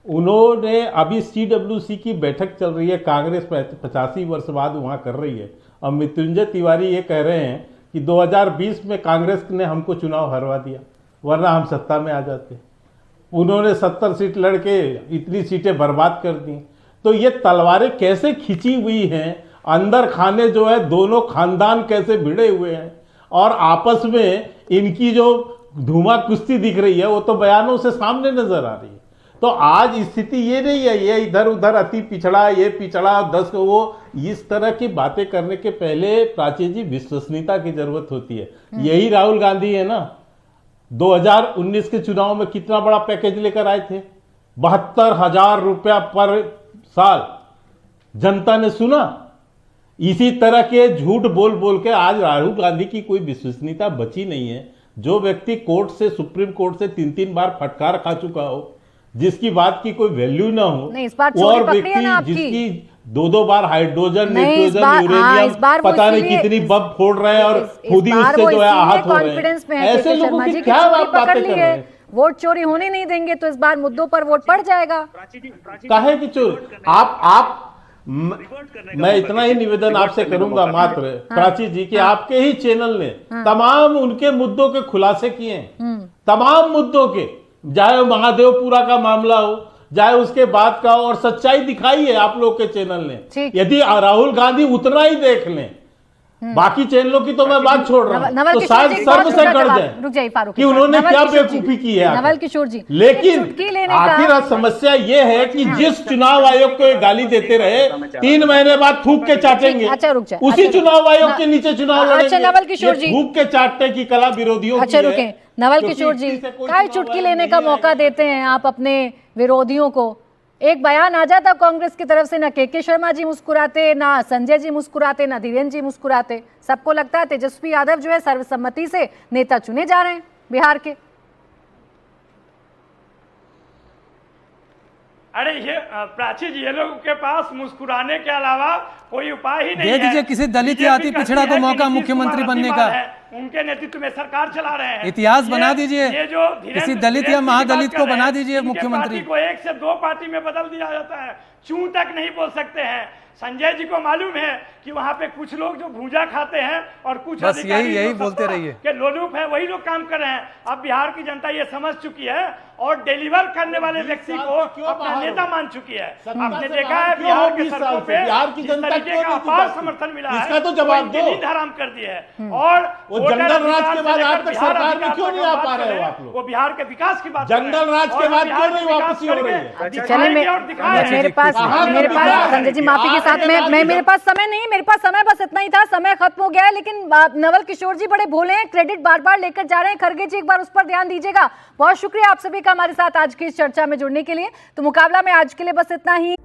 Speaker 5: उन्होंने अभी CWC की बैठक चल रही है, कांग्रेस 85 वर्ष बाद वहाँ कर रही है, और मृत्युंजय तिवारी ये कह रहे हैं कि 2020 में कांग्रेस ने हमको चुनाव हरवा दिया, वरना हम सत्ता में आ जाते। उन्होंने 70 सीट लड़के इतनी सीटें बर्बाद कर दी। तो ये तलवारें कैसे खिंची हुई हैं, अंदर खाने जो है दोनों खानदान कैसे भिड़े हुए हैं, और आपस में इनकी जो धुआं कुश्ती दिख रही है वो तो बयानों से सामने नजर आ रही है। तो आज स्थिति ये नहीं है, ये इधर उधर अति पिछड़ा, ये पिछड़ा 10 वो, इस तरह की बातें करने के पहले प्राची जी विश्वसनीयता की जरूरत होती है। यही राहुल गांधी है ना, 2019 के चुनाव में कितना बड़ा पैकेज लेकर आए थे, 72,000 रुपया पर साल। जनता ने सुना। इसी तरह के झूठ बोल बोल के आज राहुल गांधी की कोई विश्वसनीयता बची नहीं है। जो व्यक्ति कोर्ट से, सुप्रीम कोर्ट से 3-3 बार फटकार खा चुका हो, जिसकी बात की कोई वैल्यू ना हो, वो और व्यक्ति जिसकी 2-2 बार हाइड्रोजन, नाइट्रोजन, यूरेनियम पता नहीं कितनी बम फोड़ रहे हैं और खुद ही उससे जो है आहत हो रहे हैं, ऐसे लोगों की क्या बातें कर रहे हैं?
Speaker 1: वोट चोरी होने नहीं देंगे तो इस बार मुद्दों पर वोट पड़ जाएगा।
Speaker 5: काहे की चोरी? मैं इतना ही निवेदन आपसे करूंगा मात्र प्राची जी कि आपके ही चैनल ने तमाम उनके मुद्दों के खुलासे किए हैं, तमाम मुद्दों के, चाहे महादेवपुरा का मामला हो, चाहे उसके बाद का, और सच्चाई दिखाई है आप लोग के चैनल ने। यदि राहुल गांधी उतना ही देख लें, बाकी चैनलों की तो मैं बात छोड़ रहा हूं, तो शायद सर्व से कट जाए कि उन्होंने क्या बेवकूफी की है।
Speaker 1: नवल किशोर जी,
Speaker 5: लेकिन आखिर समस्या ये है कि जिस चुनाव आयोग को गाली देते रहे, 3 महीने बाद थूक के चाटेंगे, उसी चुनाव आयोग के नीचे चुनाव लड़ेंगे।
Speaker 1: नवल किशोर जी,
Speaker 5: थूक के चाटने की कला विरोधियों की है।
Speaker 1: नवल किशोर जी, काय चुटकी लेने का मौका देते हैं आप अपने विरोधियों को? एक बयान आ जाता कांग्रेस की तरफ से, ना के शर्मा जी मुस्कुराते, ना संजय जी मुस्कुराते, ना धीरेन्द्र जी मुस्कुराते। सबको लगता है तेजस्वी यादव जो है सर्वसम्मति से नेता चुने जा रहे हैं बिहार के।
Speaker 4: अरे ये प्राची जी, ये लोगों के पास मुस्कुराने के अलावा कोई उपाय ही नहीं है।
Speaker 6: दे दीजिए किसी दलित या अति पिछड़ा को मौका मुख्यमंत्री बनने का।
Speaker 4: उनके नेतृत्व में सरकार चला रहे हैं।
Speaker 6: इतिहास बना दीजिए, किसी दलित या महादलित को बना दीजिए मुख्यमंत्री।
Speaker 4: को 1 से 2 पार्टी में बदल दिया जाता है, चूं तक नहीं बोल सकते हैं। संजय जी को मालूम है कि वहां पे कुछ लोग जो भूजा खाते हैं और कुछ
Speaker 6: बस यही बोलते रहिए
Speaker 4: कि लोलुप है, वही लोग काम कर रहे हैं। अब बिहार की जनता ये समझ चुकी है और डिलीवर करने वाले व्यक्ति को अपना नेता मान चुकी है। आपने देखा है बिहार के सड़कों पे
Speaker 5: बिहार की जनता
Speaker 4: का अपार समर्थन मिला है,
Speaker 5: इसका तो जवाब दो।
Speaker 4: नींद हराम कर दी है। और
Speaker 5: वो जंगल राज के बाद आज तक सरकार में क्यों नहीं आ पा रहे हो आप लोग?
Speaker 4: वो बिहार के विकास की बात,
Speaker 5: जंगल राज के बाद क्यों नहीं वापसी हो रही है?
Speaker 1: चले मेरे पास संजय जी माफी के साथ मैं मेरे पास समय नहीं, मेरे पास समय बस इतना ही था, समय खत्म हो गया है। लेकिन नवल किशोर जी बड़े भोले हैं, क्रेडिट बार बार लेकर जा रहे हैं। खरगे जी एक बार उस पर ध्यान दीजिएगा। बहुत शुक्रिया आप सभी का हमारे साथ आज की इस चर्चा में जुड़ने के लिए। तो मुकाबला में आज के लिए बस इतना ही।